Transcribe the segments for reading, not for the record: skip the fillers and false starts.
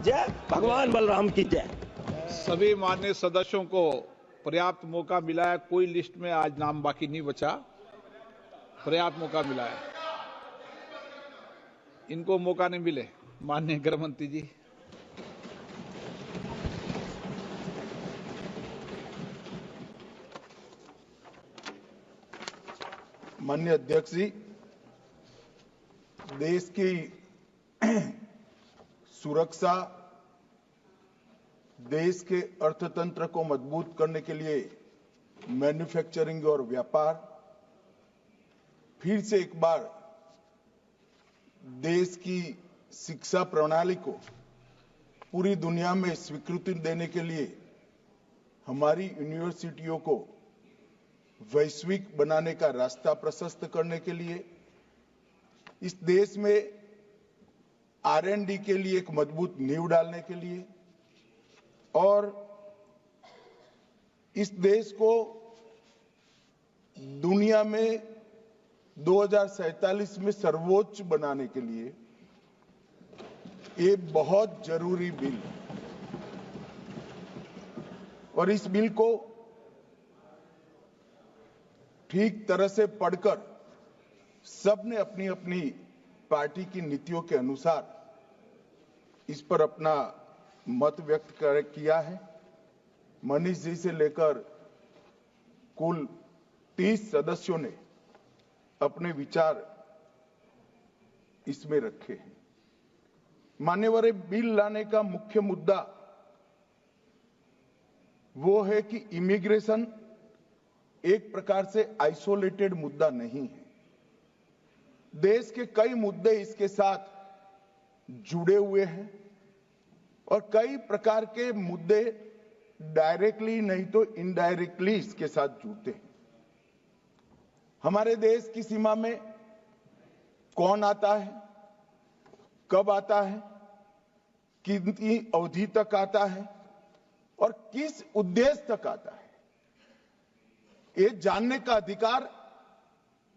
जय, भगवान बलराम की जय। सभी माननीय सदस्यों को पर्याप्त मौका मिला है। कोई लिस्ट में आज नाम बाकी नहीं बचा। पर्याप्त मौका मिला है। इनको मौका नहीं मिले। माननीय गृह मंत्री जी। माननीय अध्यक्ष जी, देश की सुरक्षा, देश के अर्थतंत्र को मजबूत करने के लिए मैन्युफैक्चरिंग और व्यापार फिर से एक बार देश की शिक्षा प्रणाली को पूरी दुनिया में स्वीकृति देने के लिए हमारी यूनिवर्सिटियों को वैश्विक बनाने का रास्ता प्रशस्त करने के लिए इस देश में R&D के लिए एक मजबूत नींव डालने के लिए और इस देश को दुनिया में 2047 में सर्वोच्च बनाने के लिए ये बहुत जरूरी बिल है। और इस बिल को ठीक तरह से पढ़कर सबने अपनी अपनी पार्टी की नीतियों के अनुसार इस पर अपना मत व्यक्त किया है। मनीष जी से लेकर कुल 30 सदस्यों ने अपने विचार इसमें रखे हैं। मान्यवर, बिल लाने का मुख्य मुद्दा वो है कि इमिग्रेशन एक प्रकार से आइसोलेटेड मुद्दा नहीं है। देश के कई मुद्दे इसके साथ जुड़े हुए हैं और कई प्रकार के मुद्दे डायरेक्टली नहीं तो इनडायरेक्टली इसके साथ जुड़ते हैं। हमारे देश की सीमा में कौन आता है, कब आता है, कितनी अवधि तक आता है और किस उद्देश्य तक आता है, ये जानने का अधिकार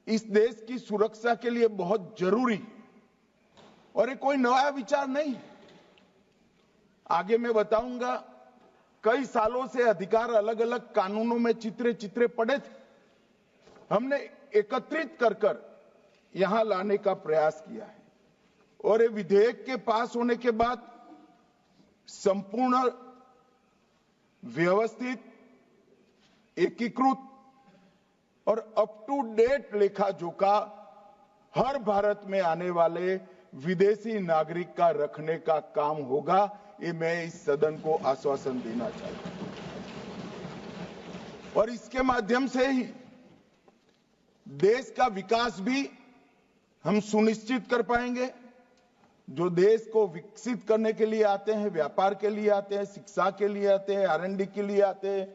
इस देश की सुरक्षा के लिए बहुत जरूरी है और ये कोई नया विचार नहीं है। आगे मैं बताऊंगा, कई सालों से अधिकार अलग अलग कानूनों में चित्रे पड़े थे। हमने एकत्रित कर यहां लाने का प्रयास किया है और ये विधेयक के पास होने के बाद संपूर्ण व्यवस्थित, एकीकृत और अप टू डेट लेखा जोखा हर भारत में आने वाले विदेशी नागरिक का रखने का काम होगा। ये मैं इस सदन को आश्वासन देना चाहता हूं और इसके माध्यम से ही देश का विकास भी हम सुनिश्चित कर पाएंगे। जो देश को विकसित करने के लिए आते हैं, व्यापार के लिए आते हैं, शिक्षा के लिए आते हैं, R&D के लिए आते हैं,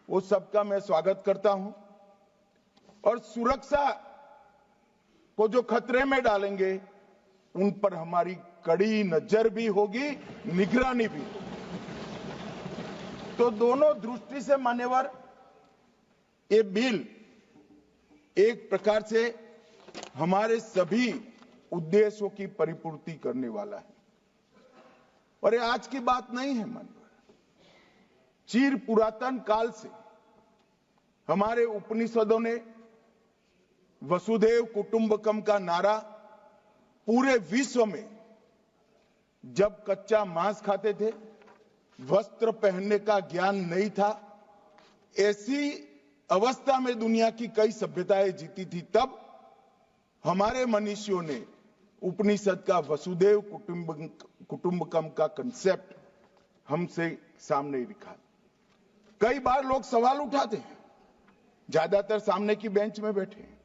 वो सबका मैं स्वागत करता हूं और सुरक्षा को जो खतरे में डालेंगे उन पर हमारी कड़ी नजर भी होगी, निगरानी भी होगी। तो दोनों दृष्टि से मान्यवर, ये बिल एक प्रकार से हमारे सभी उद्देश्यों की परिपूर्ति करने वाला है और ये आज की बात नहीं है मान्यवर। चिर पुरातन काल से हमारे उपनिषदों ने वसुधैव कुटुंबकम का नारा पूरे विश्व में, जब कच्चा मांस खाते थे, वस्त्र पहनने का ज्ञान नहीं था, ऐसी अवस्था में दुनिया की कई सभ्यताएं जीती थी, तब हमारे मनीषियों ने उपनिषद का वसुधैव कुटुंबकम का कंसेप्ट हमसे सामने रखा। कई बार लोग सवाल उठाते हैं, ज्यादातर सामने की बेंच में बैठे हैं,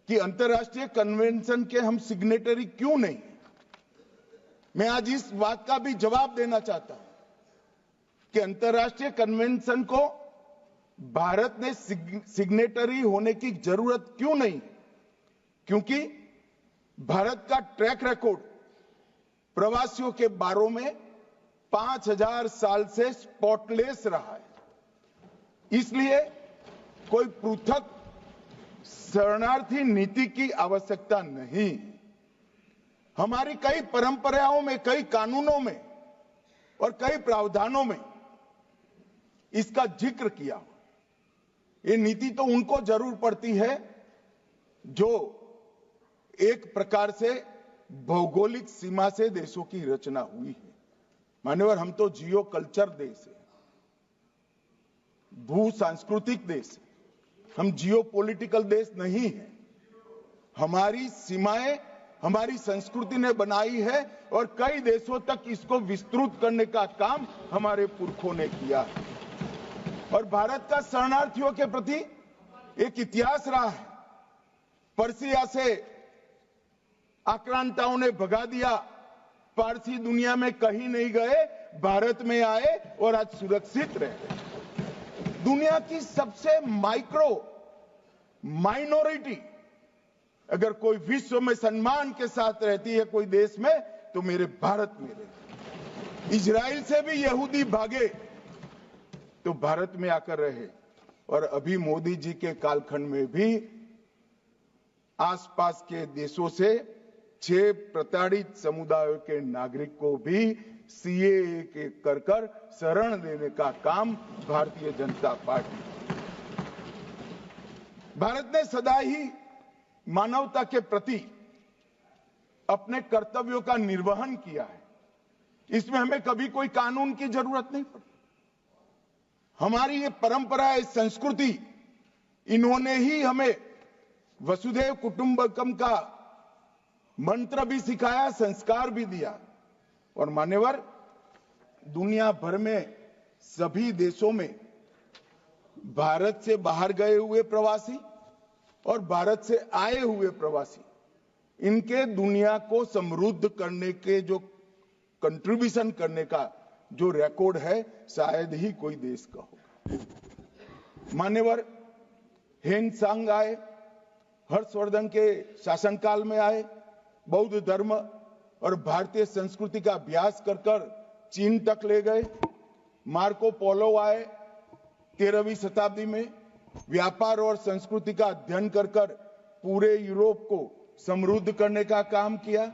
कि अंतर्राष्ट्रीय कन्वेंशन के हम सिग्नेटरी क्यों नहीं। मैं आज इस बात का भी जवाब देना चाहता हूं कि अंतर्राष्ट्रीय कन्वेंशन को भारत ने सिग्नेटरी होने की जरूरत क्यों नहीं, क्योंकि भारत का ट्रैक रिकॉर्ड प्रवासियों के बारे में 5000 साल से स्पॉटलेस रहा है। इसलिए कोई पृथक शरणार्थी नीति की आवश्यकता नहीं। हमारी कई परंपराओं में, कई कानूनों में और कई प्रावधानों में इसका जिक्र किया हुआ। ये नीति तो उनको जरूर पड़ती है जो एक प्रकार से भौगोलिक सीमा से देशों की रचना हुई है। मान्यवर, हम तो जियो कल्चर देश है, भू सांस्कृतिक देश है, हम जियो पॉलिटिकल देश नहीं है। हमारी सीमाएं हमारी संस्कृति ने बनाई है और कई देशों तक इसको विस्तृत करने का काम हमारे पुरखों ने किया है। और भारत का शरणार्थियों के प्रति एक इतिहास रहा है। पर्सिया से आक्रांताओं ने भगा दिया, पारसी दुनिया में कहीं नहीं गए, भारत में आए और आज सुरक्षित रहे। दुनिया की सबसे माइनॉरिटी अगर कोई विश्व में सम्मान के साथ रहती है कोई देश में, तो मेरे भारत में रहती। इजराइल से भी यहूदी भागे तो भारत में आकर रहे। और अभी मोदी जी के कालखंड में भी आसपास के देशों से 6 प्रताड़ित समुदायों के नागरिक को भी सीएए के कर शरण देने का काम भारतीय जनता पार्टी। भारत ने सदा ही मानवता के प्रति अपने कर्तव्यों का निर्वहन किया है। इसमें हमें कभी कोई कानून की जरूरत नहीं पड़ी। हमारी ये परंपरा है, संस्कृति, इन्होंने ही हमें वसुधैव कुटुंबकम का मंत्र भी सिखाया, संस्कार भी दिया। और मान्यवर, दुनिया भर में सभी देशों में भारत से बाहर गए हुए प्रवासी और भारत से आए हुए प्रवासी, इनके दुनिया को समृद्ध करने के जो कंट्रीब्यूशन करने का जो रिकॉर्ड है, शायद ही कोई देश का होगा। मान्यवर, हेनसांग आए, हर्षवर्धन के शासनकाल में आए, बौद्ध धर्म और भारतीय संस्कृति का अभ्यास कर चीन तक ले गए। मार्को पोलो आए 13वीं शताब्दी में, व्यापार और संस्कृति का अध्ययन कर पूरे यूरोप को समृद्ध करने का काम किया।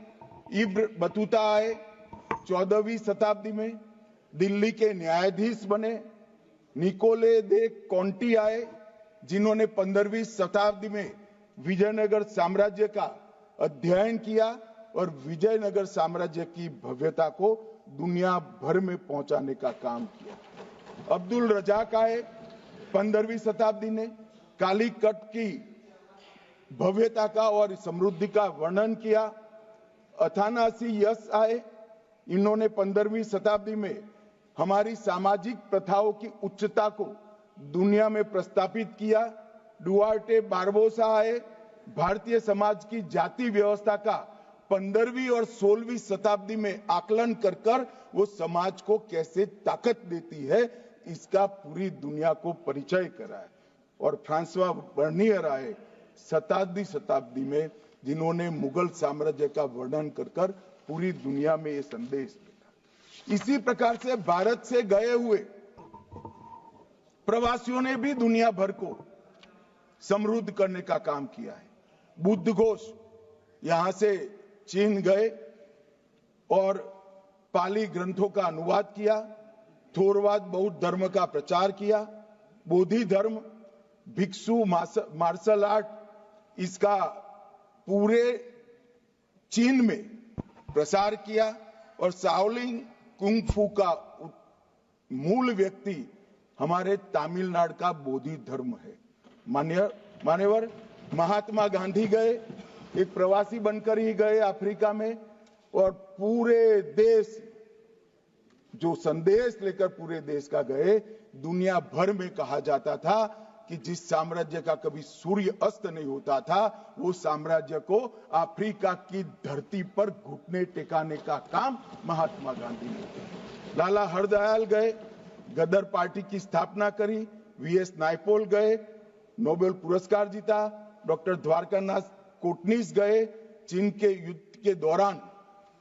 इब्न बतूता आए 14वीं शताब्दी में, दिल्ली के न्यायाधीश बने। निकोले दे कॉन्टी आए, जिन्होंने 15वीं शताब्दी में विजयनगर साम्राज्य का अध्ययन किया और विजयनगर साम्राज्य की भव्यता को दुनिया भर में पहुंचाने का काम किया। अब्दुल रजाक आए 15वीं शताब्दी ने, कालीकट की भव्यता का और समृद्धि का वर्णन किया। अथानासी यस आए, इन्होंने 15वीं शताब्दी में हमारी सामाजिक प्रथाओं की उच्चता को दुनिया में प्रस्थापित किया। डुआर्टे बारबोसा आए, भारतीय समाज की जाति व्यवस्था का 15वीं और 16वीं शताब्दी में आकलन कर वो समाज को कैसे ताकत देती है, इसका पूरी दुनिया को परिचय कराया। और फ्रांसवा बर्नियर आए 17वीं शताब्दी में, जिन्होंने मुगल साम्राज्य का वर्णन कर पूरी दुनिया में ये संदेश दिया। इसी प्रकार से भारत से गए हुए प्रवासियों ने भी दुनिया भर को समृद्ध करने का काम किया है। बुद्ध घोष यहां से चीन गए और पाली ग्रंथों का अनुवाद किया, थोरवाद बौद्ध धर्म का प्रचार किया, बोधि धर्म, भिक्षु मार्शल आर्ट, इसका पूरे चीन में प्रसार किया। और शाओलिन कुंग फू का मूल व्यक्ति हमारे तमिलनाडु का बोधि धर्म है। मान्यवर, महात्मा गांधी गए, एक प्रवासी बनकर ही गए अफ्रीका में, और पूरे देश जो संदेश लेकर पूरे देश का गए, दुनिया भर में कहा जाता था कि जिस साम्राज्य का कभी सूर्य अस्त नहीं होता था, वो साम्राज्य को अफ्रीका की धरती पर घुटने टेकाने का काम महात्मा गांधी ने किया। लाला हरदयाल गए, गदर पार्टी की स्थापना करी। वीएस नायपॉल गए, नोबेल पुरस्कार जीता। डॉक्टर द्वारकानाथ कोटनीस गए, चीन के युद्ध के दौरान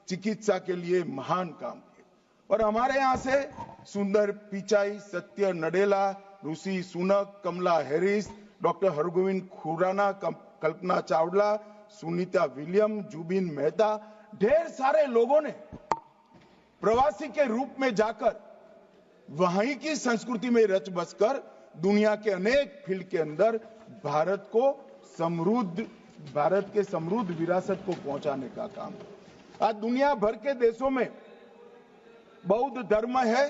चिकित्सा के लिए महान काम किए। और हमारे यहां से सुंदर पिचाई, सत्य नडेला, ऋषि सुनक, कमला Harris, doctor Hargovind Khurana, Kalpana Chawla, Sunita William, Zubin Mehta, ढेर सारे लोगों ने प्रवासी के रूप में जाकर वहीं की संस्कृति में रच बसकर दुनिया के अनेक फील्ड के अंदर भारत के समृद्ध विरासत को पहुंचाने का काम। आज दुनिया भर के देशों में बौद्ध धर्म है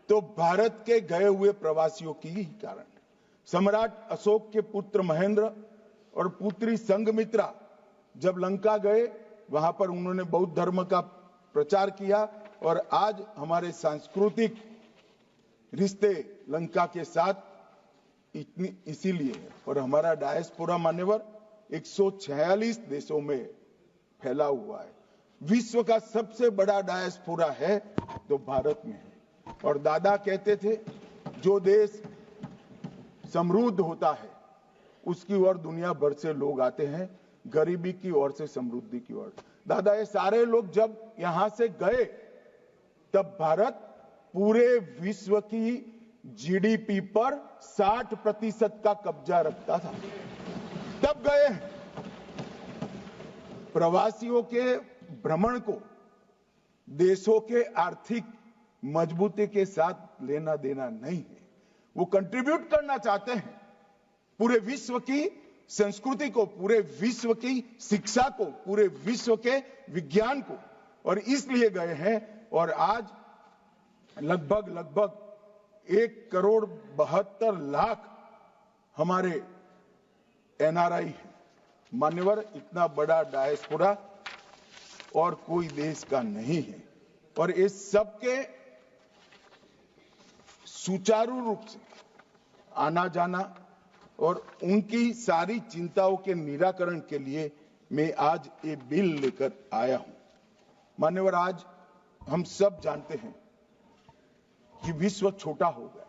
तो भारत के गए हुए प्रवासियों की ही कारण। सम्राट अशोक के पुत्र महेंद्र और पुत्री संघमित्रा जब लंका गए, वहां पर उन्होंने बौद्ध धर्म का प्रचार किया और आज हमारे सांस्कृतिक रिश्ते लंका के साथ इसीलिए है। और हमारा डायस्पोरा मान्यवर 146 देशों में फैला हुआ है। विश्व का सबसे बड़ा डायस्पोरा है तो भारत में है। और दादा कहते थे, जो देश समृद्ध होता है उसकी ओर दुनिया भर से लोग आते हैं, गरीबी की ओर से समृद्धि की ओर। दादा, ये सारे लोग जब यहां से गए तब भारत पूरे विश्व की जीडीपी पर 60% का कब्जा रखता था, तब गए। प्रवासियों के भ्रमण को देशों के आर्थिक मजबूती के साथ लेना देना नहीं है। वो कंट्रीब्यूट करना चाहते हैं पूरे विश्व की संस्कृति को, पूरे विश्व की शिक्षा को, पूरे विश्व के विज्ञान को, और इसलिए गए हैं। और आज लगभग 1,72,00,000 हमारे एनआरआई हैं। मान्यवर, इतना बड़ा डायस्पोरा और कोई देश का नहीं है। और इस सबके सुचारू रूप से आना जाना और उनकी सारी चिंताओं के निराकरण के लिए मैं आज ये बिल लेकर आया हूं। मान्यवर, आज हम सब जानते हैं कि विश्व छोटा हो गया है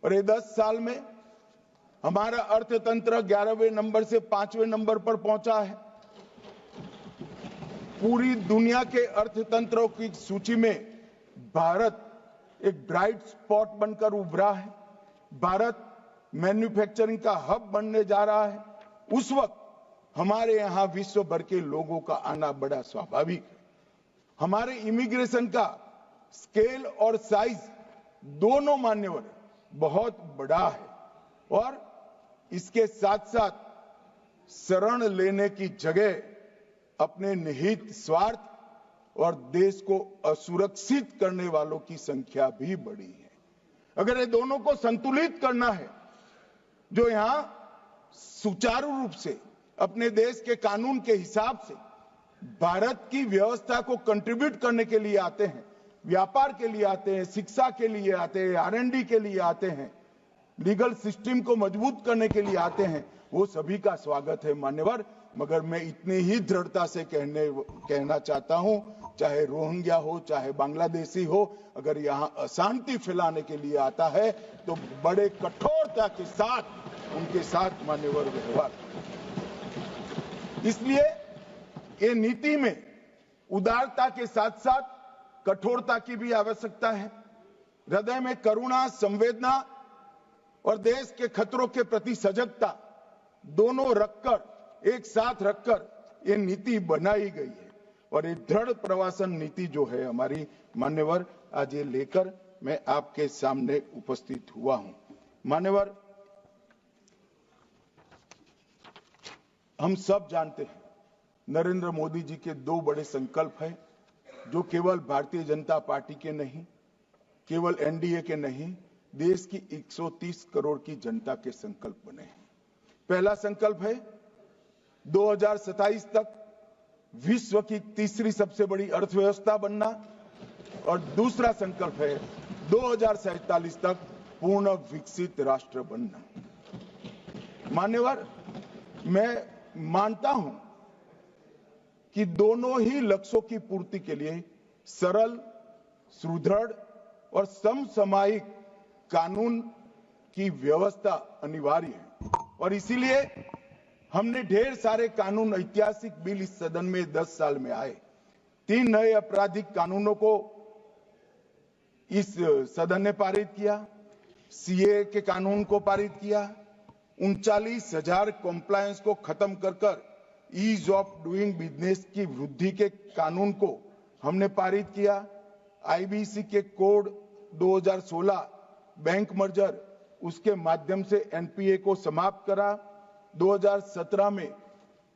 और ये 10 साल में हमारा अर्थतंत्र 11वें नंबर से 5वें नंबर पर पहुंचा है। पूरी दुनिया के अर्थतंत्रों की सूची में भारत एक ब्राइट स्पॉट बनकर उभरा है। भारत मैन्युफैक्चरिंग का हब बनने जा रहा है। उस वक्त हमारे यहां विश्व भर के लोगों का आना बड़ा स्वाभाविक है। हमारे इमिग्रेशन का स्केल और साइज दोनों मान्यवर बहुत बड़ा है और इसके साथ साथ शरण लेने की जगह अपने निहित स्वार्थ और देश को असुरक्षित करने वालों की संख्या भी बढ़ी है। अगर ये दोनों को संतुलित करना है, जो यहां सुचारू रूप से अपने देश के कानून के हिसाब से भारत की व्यवस्था को कंट्रीब्यूट करने के लिए आते हैं, व्यापार के लिए आते हैं, शिक्षा के लिए आते हैं, R&D के लिए आते हैं, लीगल सिस्टम को मजबूत करने के लिए आते हैं, वो सभी का स्वागत है मान्यवर। मगर मैं इतनी ही दृढ़ता से कहना चाहता हूं, चाहे रोहिंग्या हो, चाहे बांग्लादेशी हो, अगर यहां अशांति फैलाने के लिए आता है तो बड़े कठोरता के साथ उनके साथ मान्यवर व्यवहार। इसलिए ये नीति में उदारता के साथ साथ कठोरता की भी आवश्यकता है। हृदय में करुणा, संवेदना और देश के खतरों के प्रति सजगता दोनों रखकर, एक साथ रखकर ये नीति बनाई गई है। और ये दृढ़ प्रवासन नीति जो है हमारी मान्यवर, आज ये लेकर मैं आपके सामने उपस्थित हुआ हूं। मान्यवर, हम सब जानते हैं नरेंद्र मोदी जी के 2 बड़े संकल्प हैं, जो केवल भारतीय जनता पार्टी के नहीं, केवल एनडीए के नहीं, देश की 130 करोड़ की जनता के संकल्प बने हैं। पहला संकल्प है 2027 तक विश्व की तीसरी सबसे बड़ी अर्थव्यवस्था बनना और दूसरा संकल्प है 2047 तक पूर्ण विकसित राष्ट्र बनना। मान्यवर, मैं मानता हूं कि दोनों ही लक्ष्यों की पूर्ति के लिए सरल, सुदृढ़ और समसामयिक कानून की व्यवस्था अनिवार्य है। और इसीलिए हमने ढेर सारे कानून, ऐतिहासिक बिल इस सदन में 10 साल में आए। 3 नए आपराधिक कानूनों को इस सदन ने पारित किया, सीए के कानून को पारित किया, 39,000 कॉम्प्लायंस को खत्म कर ईज ऑफ डूइंग बिजनेस की वृद्धि के कानून को हमने पारित किया। आईबीसी के कोड 2016 बैंक मर्जर उसके माध्यम से एनपीए को समाप्त करा। 2017 में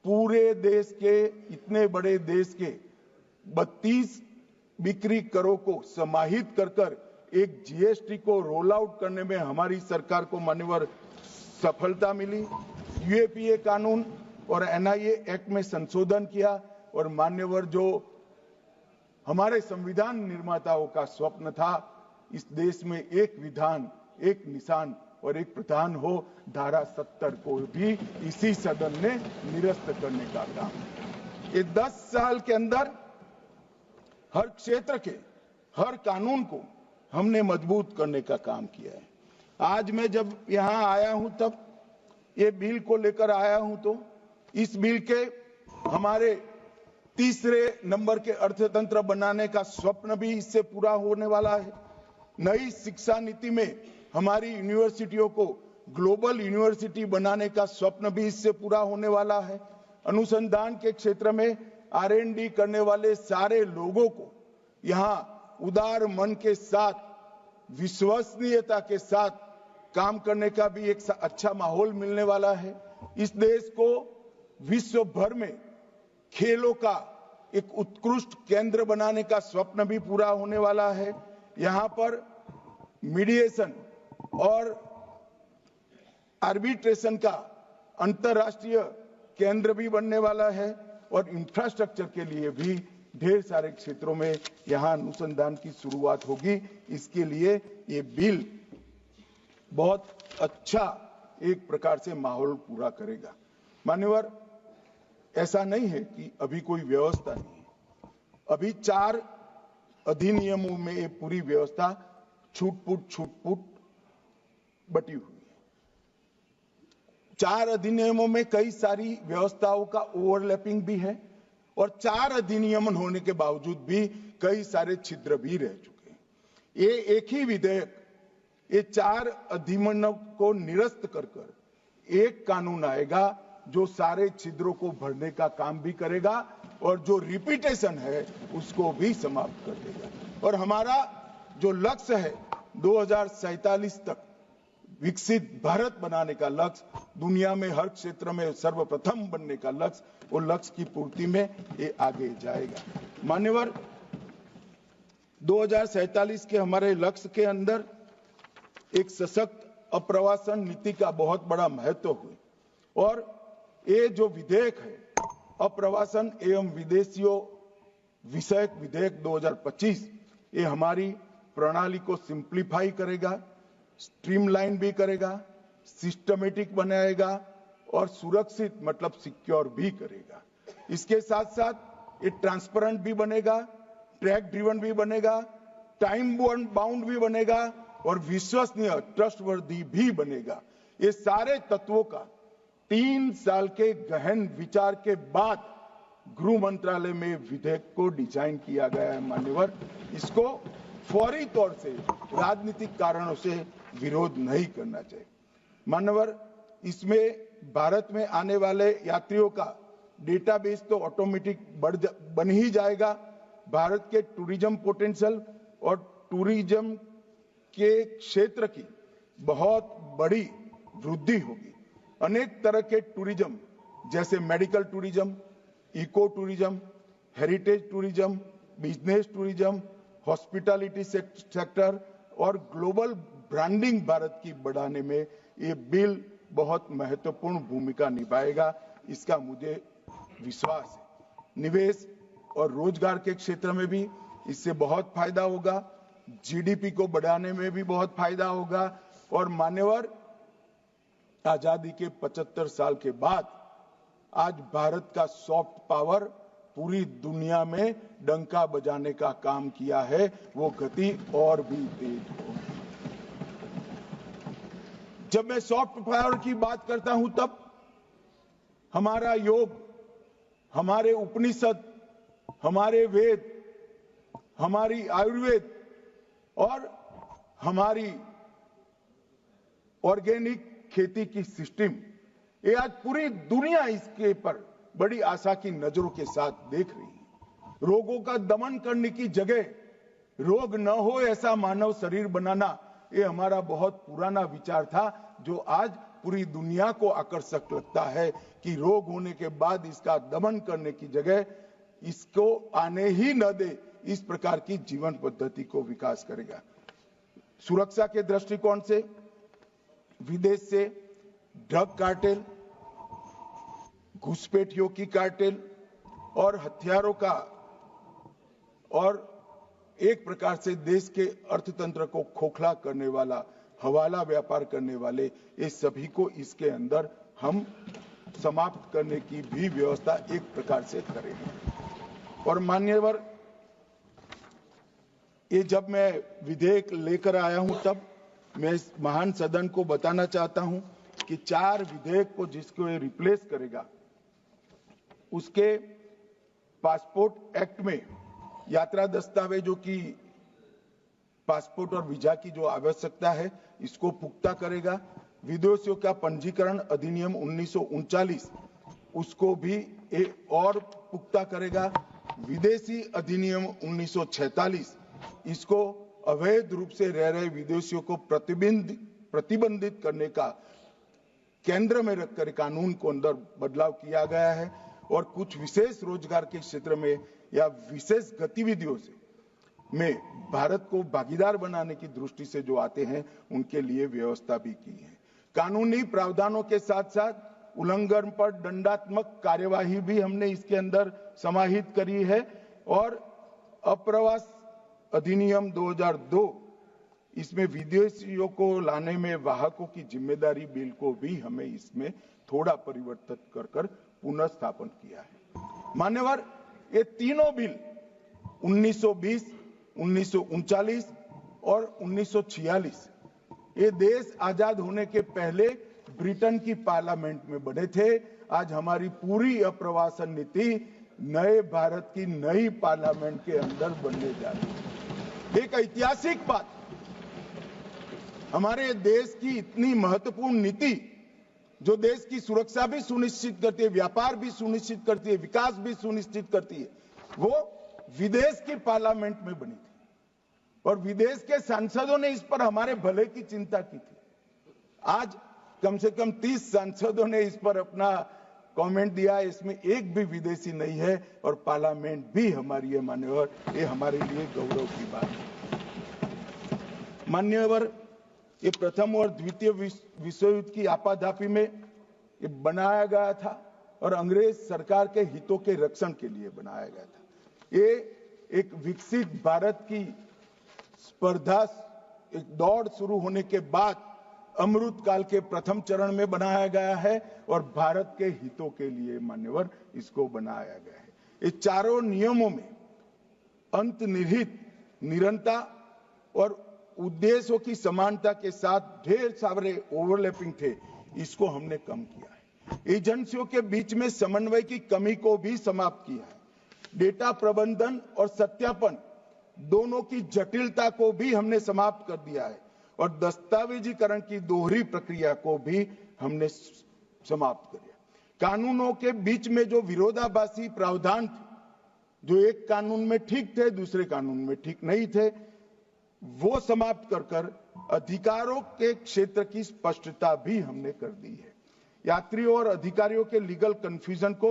पूरे देश के इतने बड़े देश के 32 बिक्री करों को समाहित कर एक जीएसटी को रोल आउट करने में हमारी सरकार को मान्यवर सफलता मिली। यूएपीए कानून और एनआईए एक्ट में संशोधन किया और मान्यवर जो हमारे संविधान निर्माताओं का स्वप्न था, इस देश में एक विधान, एक निशान और एक प्रधान हो, धारा 70 को भी इसी सदन ने निरस्त करने का काम। ये 10 साल के अंदर हर क्षेत्र के हर कानून को हमने मजबूत करने का काम किया है। आज मैं जब यहां आया हूं तब ये बिल को लेकर आया हूं, तो इस बिल के हमारे तीसरे नंबर के अर्थतंत्र बनाने का स्वप्न भी इससे पूरा होने वाला है। नई शिक्षा नीति में हमारी यूनिवर्सिटियों को ग्लोबल यूनिवर्सिटी बनाने का स्वप्न भी इससे पूरा होने वाला है। अनुसंधान के क्षेत्र में R&D करने वाले सारे लोगों को यहां उदार मन के साथ, विश्वसनीयता के साथ काम करने का भी एक अच्छा माहौल मिलने वाला है। इस देश को विश्व भर में खेलों का एक उत्कृष्ट केंद्र बनाने का स्वप्न भी पूरा होने वाला है। यहां पर मीडिएशन और आर्बिट्रेशन का अंतर्राष्ट्रीय केंद्र भी बनने वाला है और इंफ्रास्ट्रक्चर के लिए भी ढेर सारे क्षेत्रों में यहां अनुसंधान की शुरुआत होगी। इसके लिए ये बिल बहुत अच्छा एक प्रकार से माहौल पूरा करेगा। मान्यवर, ऐसा नहीं है कि अभी कोई व्यवस्था नहीं है। अभी 4 अधिनियमों में ये पूरी व्यवस्था छूट-फूट बटी हुई है। 4 अधिनियमों में कई सारी व्यवस्थाओं का ओवरलैपिंग भी है और 4 अधिनियम होने के बावजूद भी कई सारे छिद्र भी रह चुके हैं। ये एक ही विधेयक ये 4 अधिनियमों को निरस्त कर एक कानून आएगा जो सारे छिद्रों को भरने का काम भी करेगा और जो रिपीटेशन है उसको भी समाप्त कर देगा। और हमारा जो लक्ष्य है 2047 तक विकसित भारत बनाने का लक्ष्य, दुनिया में हर क्षेत्र में सर्वप्रथम बनने का लक्ष्य, वो लक्ष्य की पूर्ति में ये आगे जाएगा। मान्यवर, 2047 के हमारे लक्ष्य के अंदर एक सशक्त अप्रवासन नीति का बहुत बड़ा महत्व है और ये जो विधेयक है अप्रवासन एवं विदेशियों विषयक विधेयक 2025, ये हमारी प्रणाली को सिंप्लीफाई करेगा, स्ट्रीमलाइन भी करेगा, सिस्टमेटिक बनाएगा और सुरक्षित मतलब सिक्योर भी करेगा। इसके साथ साथ ये ट्रांसपेरेंट भी बनेगा, ट्रैक ड्रिवन भी बनेगा, टाइम बाउंड भी बनेगा और विश्वसनीय ट्रस्टवर्दी भी बनेगा। ये सारे तत्वों का 3 साल के गहन विचार के बाद गृह मंत्रालय में विधेयक को डिजाइन किया गया है। मान्यवर, इसको फौरी तौर से राजनीतिक कारणों से विरोध नहीं करना चाहिए। मान्यवर, इसमें भारत में आने वाले यात्रियों का डेटाबेस तो ऑटोमेटिक बन ही जाएगा। भारत के टूरिज्म पोटेंशियल और टूरिज्म के क्षेत्र की बहुत बड़ी वृद्धि होगी। अनेक तरह के टूरिज्म जैसे medical tourism, eco tourism, heritage tourism, business tourism, hospitality sector और ग्लोबल ब्रांडिंग भारत की बढ़ाने में ये बिल बहुत महत्वपूर्ण भूमिका निभाएगा, इसका मुझे विश्वास है। निवेश और रोजगार के क्षेत्र में भी इससे बहुत फायदा होगा, जीडीपी को बढ़ाने में भी बहुत फायदा होगा और मान्यवर, आजादी के 75 साल के बाद आज भारत का सॉफ्ट पावर पूरी दुनिया में डंका बजाने का काम किया है, वो गति और भी तेज हो। जब मैं सॉफ्ट पावर की बात करता हूं तब हमारा योग, हमारे उपनिषद, हमारे वेद, हमारी आयुर्वेद और हमारी ऑर्गेनिक खेती की सिस्टम, ये आज पूरी दुनिया इसके पर बड़ी आशा की नजरों के साथ देख रही है। रोगों का दमन करने की जगह रोग न हो ऐसा मानव शरीर बनाना, ये हमारा बहुत पुराना विचार था, जो आज पूरी दुनिया को आकर्षक लगता है कि रोग होने के बाद इसका दमन करने की जगह इसको आने ही न दे, इस प्रकार की जीवन पद्धति को विकास करेगा। सुरक्षा के दृष्टिकोण से विदेश से ड्रग कार्टेल, घुसपैठियों की कार्टेल और हथियारों का और एक प्रकार से देश के अर्थतंत्र को खोखला करने वाला हवाला व्यापार करने वाले, ये सभी को इसके अंदर हम समाप्त करने की भी व्यवस्था एक प्रकार से करेंगे। और मान्यवर, ये जब मैं विधेयक लेकर आया हूं तब मैं इस महान सदन को बताना चाहता हूं कि 4 विधेयक को जिसको ये रिप्लेस करेगा, उसके पासपोर्ट एक्ट में यात्रा दस्तावेजों की पासपोर्ट और वीजा की जो आवश्यकता है इसको पुख्ता करेगा। विदेशियों का पंजीकरण अधिनियम 1939 उसको भी और पुख्ता करेगा। विदेशी अधिनियम 1946 इसको अवैध रूप से रह रहे विदेशियों को प्रतिबंधित करने का केंद्र में रखकर कानून को अंदर बदलाव किया गया है। और कुछ विशेष रोजगार के क्षेत्र में या विशेष गतिविधियों से में भारत को भागीदार बनाने की दृष्टि से जो आते हैं उनके लिए व्यवस्था भी की है। कानूनी प्रावधानों के साथ साथ उल्लंघन पर दंडात्मक कार्यवाही भी हमने इसके अंदर समाहित करी है। और अप्रवास अधिनियम 2002 इसमें विदेशियों को लाने में वाहकों की जिम्मेदारी बिल को भी हमें इसमें थोड़ा परिवर्तित कर पुनर्स्थापन किया है। मान्यवर, ये तीनों बिल 1920, 1939 और 1946 ये देश आजाद होने के पहले ब्रिटेन की पार्लियामेंट में बने थे। आज हमारी पूरी अप्रवासन नीति नए भारत की नई पार्लियामेंट के अंदर बनने जा रही है। एक ऐतिहासिक बात, हमारे देश की इतनी महत्वपूर्ण नीति जो देश की सुरक्षा भी सुनिश्चित करती है, व्यापार भी सुनिश्चित करती है, विकास भी सुनिश्चित करती है, वो विदेश की पार्लियामेंट में बनी थी और विदेश के सांसदों ने इस पर हमारे भले की चिंता की थी। आज कम से कम 30 सांसदों ने इस पर अपना कमेंट दिया, इसमें एक भी विदेशी नहीं है और पार्लियामेंट भी हमारी है। मान्यवर, ये हमारे लिए गौरव की बात है। मान्यवर, ये प्रथम और द्वितीय विश्व युद्ध की आपाधापी में ये बनाया गया था और अंग्रेज सरकार के हितों के रक्षण के लिए बनाया गया था। ये एक विकसित भारत की स्पर्धा, एक दौड़ शुरू होने के बाद अमृत काल के प्रथम चरण में बनाया गया है और भारत के हितों के लिए मान्यवर इसको बनाया गया है। ये चारों नियमों में अंतर्निहित निरंतरता और उद्देश्यों की समानता के साथ ढेर सारे ओवरलैपिंग थे, इसको हमने कम किया है। एजेंसियों के बीच में समन्वय की कमी को भी समाप्त किया है। डेटा प्रबंधन और सत्यापन दोनों की जटिलता को भी हमने समाप्त कर दिया है और दस्तावेजीकरण की दोहरी प्रक्रिया को भी हमने समाप्त कर दिया। कानूनों के बीच में जो विरोधाभासी प्रावधान थे, जो एक कानून में ठीक थे दूसरे कानून में ठीक नहीं थे, वो समाप्त कर अधिकारों के क्षेत्र की स्पष्टता भी हमने कर दी है। यात्रियों और अधिकारियों के लीगल कंफ्यूजन को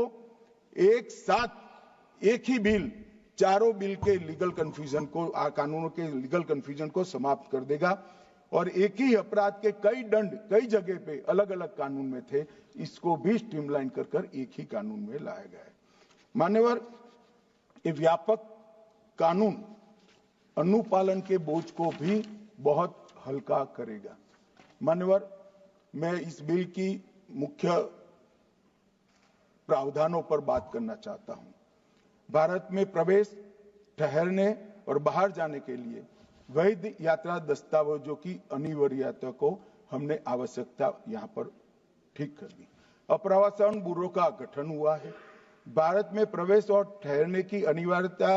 एक साथ एक ही बिल चारों बिल के लीगल कंफ्यूजन को, कानूनों के लीगल कंफ्यूजन को समाप्त कर देगा और एक ही अपराध के कई दंड कई जगह पे अलग अलग कानून में थे, इसको भी स्ट्रीमलाइन कर एक ही कानून में लाया गया है। मान्यवर, ये व्यापक कानून अनुपालन के बोझ को भी बहुत हल्का करेगा। मान्यवर, मैं इस बिल की मुख्य प्रावधानों पर बात करना चाहता हूं। भारत में प्रवेश, ठहरने और बाहर जाने के लिए वैध यात्रा दस्तावेजों की अनिवार्यता को हमने आवश्यकता यहां पर ठीक कर दी। अप्रवासन ब्यूरो का गठन हुआ है। भारत में प्रवेश और ठहरने की अनिवार्यता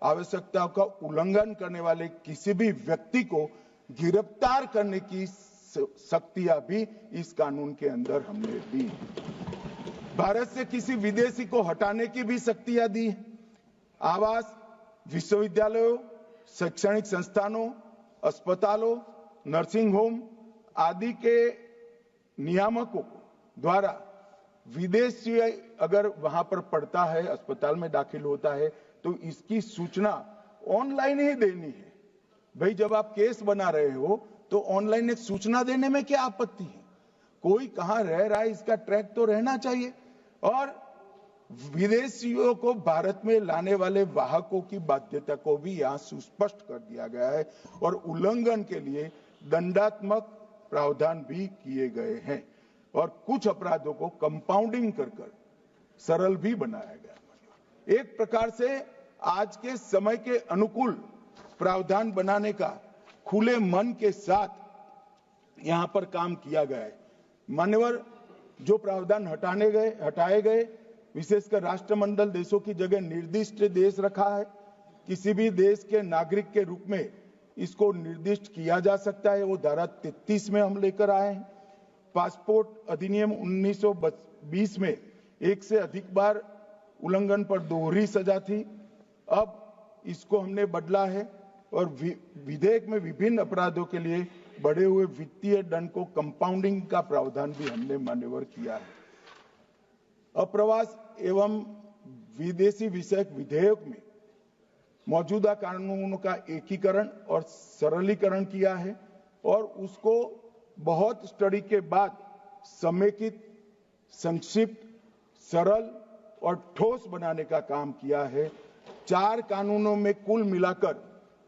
आवश्यकताओं का उल्लंघन करने वाले किसी भी व्यक्ति को गिरफ्तार करने की शक्तियां भी इस कानून के अंदर हमने दी। भारत से किसी विदेशी को हटाने की भी शक्तियां दी है। आवास, विश्वविद्यालयों, शैक्षणिक संस्थानों, अस्पतालों, नर्सिंग होम आदि के नियामकों द्वारा विदेशी अगर वहां पर पढ़ता है, अस्पताल में दाखिल होता है, तो इसकी सूचना ऑनलाइन ही देनी है। भाई जब आप केस बना रहे हो तो ऑनलाइन एक सूचना देने में क्या आपत्ति है? कोई कहां रह रहा है इसका ट्रैक तो रहना चाहिए। और विदेशियों को भारत में लाने वाले वाहकों की बाध्यता को भी यहां सुस्पष्ट कर दिया गया है और उल्लंघन के लिए दंडात्मक प्रावधान भी किए गए हैं और कुछ अपराधों को कंपाउंडिंग कर सरल भी बनाया गया। एक प्रकार से आज के समय के अनुकूल प्रावधान बनाने का खुले मन के साथ यहां पर काम किया गया है। मान्यवर, जो प्रावधान हटाए गए, विशेषकर राष्ट्रमंडल देशों की जगह निर्दिष्ट देश रखा है। किसी भी देश के नागरिक के रूप में इसको निर्दिष्ट किया जा सकता है, वो धारा 33 में हम लेकर आए हैं। पासपोर्ट अधिनियम 1920 में एक से अधिक बार उल्लंघन पर दोहरी सजा थी, अब इसको हमने बदला है और विधेयक में विभिन्न अपराधों के लिए बढ़े हुए वित्तीय दंड को कंपाउंडिंग का प्रावधान भी हमने मान्यवर किया है। अप्रवास एवं विदेशी विषयक विधेयक में मौजूदा कानूनों का एकीकरण और सरलीकरण किया है और उसको बहुत स्टडी के बाद समेकित, संक्षिप्त, सरल और ठोस बनाने का काम किया है। 4 कानूनों में कुल मिलाकर